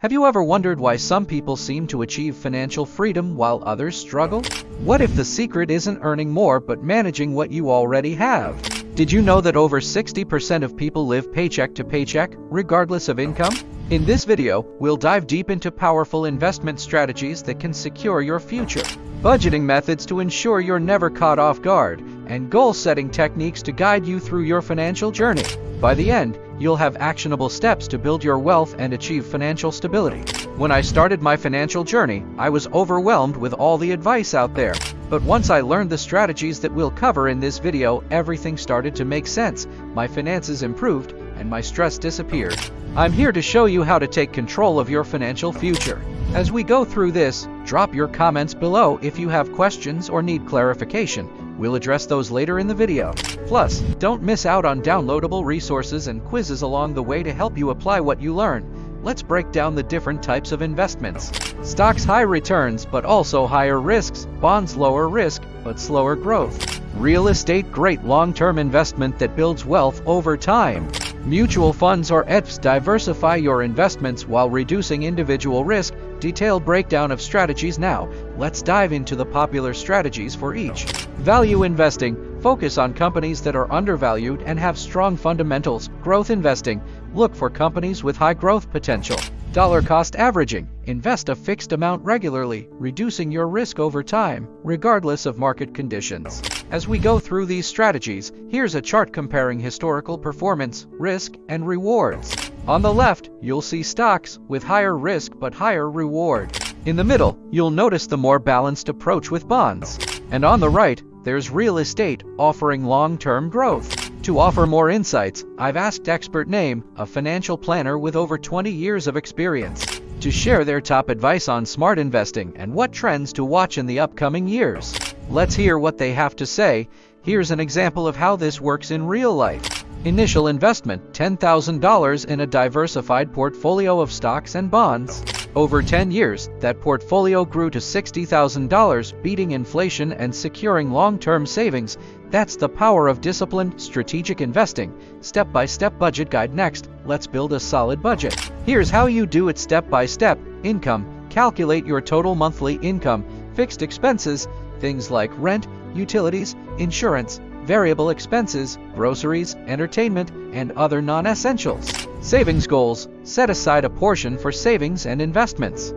Have you ever wondered why some people seem to achieve financial freedom while others struggle? What if the secret isn't earning more but managing what you already have? Did you know that over 60% of people live paycheck to paycheck, regardless of income? In this video, we'll dive deep into powerful investment strategies that can secure your future, budgeting methods to ensure you're never caught off guard, and goal-setting techniques to guide you through your financial journey. By the end, you'll have actionable steps to build your wealth and achieve financial stability. When I started my financial journey, I was overwhelmed with all the advice out there. But once I learned the strategies that we'll cover in this video, everything started to make sense. My finances improved, and my stress disappeared. I'm here to show you how to take control of your financial future. As we go through this, drop your comments below if you have questions or need clarification. We'll address those later in the video. Plus, don't miss out on downloadable resources and quizzes along the way to help you apply what you learn. Let's break down the different types of investments. Stocks, high returns but also higher risks. Bonds, lower risk but slower growth. Real estate, great long-term investment that builds wealth over time. Mutual funds or ETFs, diversify your investments while reducing individual risk. Detailed breakdown of strategies now. Let's dive into the popular strategies for each. Value investing, focus on companies that are undervalued and have strong fundamentals. Growth investing, look for companies with high growth potential. Dollar cost averaging, invest a fixed amount regularly, reducing your risk over time, regardless of market conditions. As we go through these strategies, here's a chart comparing historical performance, risk, and rewards. On the left, you'll see stocks with higher risk but higher reward. In the middle, you'll notice the more balanced approach with bonds. And on the right, there's real estate, offering long-term growth. To offer more insights, I've asked Expert Name, a financial planner with over 20 years of experience, to share their top advice on smart investing and what trends to watch in the upcoming years. Let's hear what they have to say. Here's an example of how this works in real life. Initial investment, $10,000 in a diversified portfolio of stocks and bonds. Over 10 years, that portfolio grew to $60,000, beating inflation and securing long-term savings. That's the power of disciplined, strategic investing. Step-by-step budget guide next. Let's build a solid budget. Here's how you do it step by step. Income, calculate your total monthly income. Fixed expenses, things like rent, utilities, insurance, variable expenses, groceries, entertainment, and other non-essentials. Savings goals, set aside a portion for savings and investments.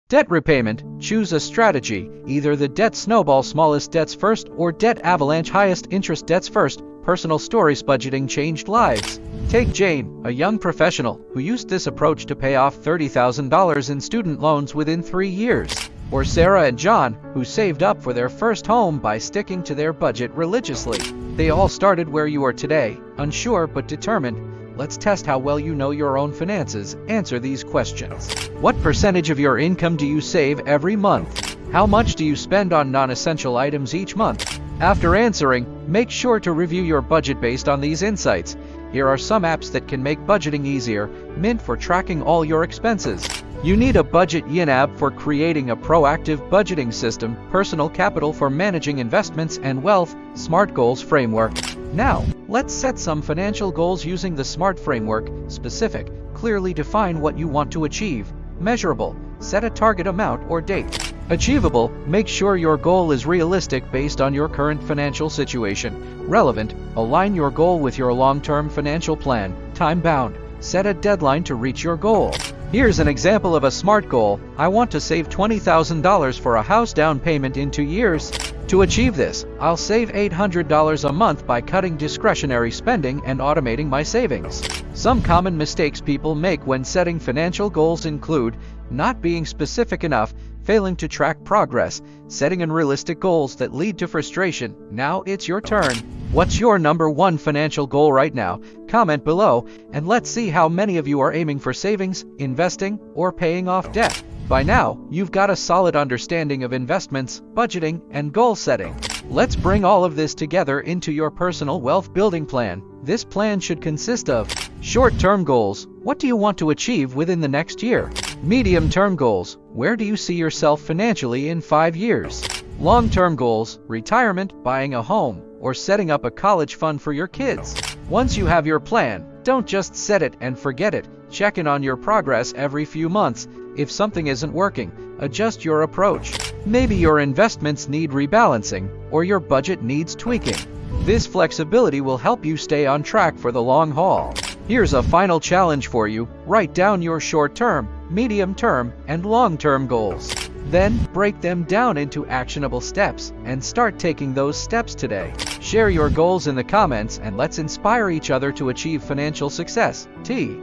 Debt repayment, choose a strategy, either the debt snowball, smallest debts first, or debt avalanche, highest interest debts first. Personal stories, budgeting changed lives. Take Jane, a young professional, who used this approach to pay off $30,000 in student loans within 3 years. Or Sarah and John, who saved up for their first home by sticking to their budget religiously. They all started where you are today, unsure but determined. Let's test how well you know your own finances. Answer these questions. What percentage of your income do you save every month? How much do you spend on non-essential items each month? After answering, make sure to review your budget based on these insights. Here are some apps that can make budgeting easier. Mint for tracking all your expenses. You need a budget. YNAB for creating a proactive budgeting system. Personal Capital for managing investments and wealth. Smart Goals Framework. Now, let's set some financial goals using the SMART framework. Specific, clearly define what you want to achieve. Measurable, set a target amount or date. Achievable, make sure your goal is realistic based on your current financial situation. Relevant, align your goal with your long-term financial plan. Time-bound, set a deadline to reach your goal. Here's an example of a SMART goal. I want to save $20,000 for a house down payment in 2 years. To achieve this, I'll save $800 a month by cutting discretionary spending and automating my savings. Some common mistakes people make when setting financial goals include not being specific enough, failing to track progress, setting unrealistic goals that lead to frustration. Now it's your turn. What's your number one financial goal right now? Comment below, and let's see how many of you are aiming for savings, investing, or paying off debt. By now, you've got a solid understanding of investments, budgeting, and goal setting. Let's bring all of this together into your personal wealth building plan. This plan should consist of short-term goals. What do you want to achieve within the next year? Medium-term goals. Where do you see yourself financially in 5 years? Long-term goals, retirement, buying a home, or setting up a college fund for your kids. Once you have your plan, don't just set it and forget it. Check in on your progress every few months. If something isn't working, adjust your approach. Maybe your investments need rebalancing, or your budget needs tweaking. This flexibility will help you stay on track for the long haul. Here's a final challenge for you. Write down your short-term, medium-term, and long-term goals. Then, break them down into actionable steps and start taking those steps today. Share your goals in the comments and let's inspire each other to achieve financial success. T.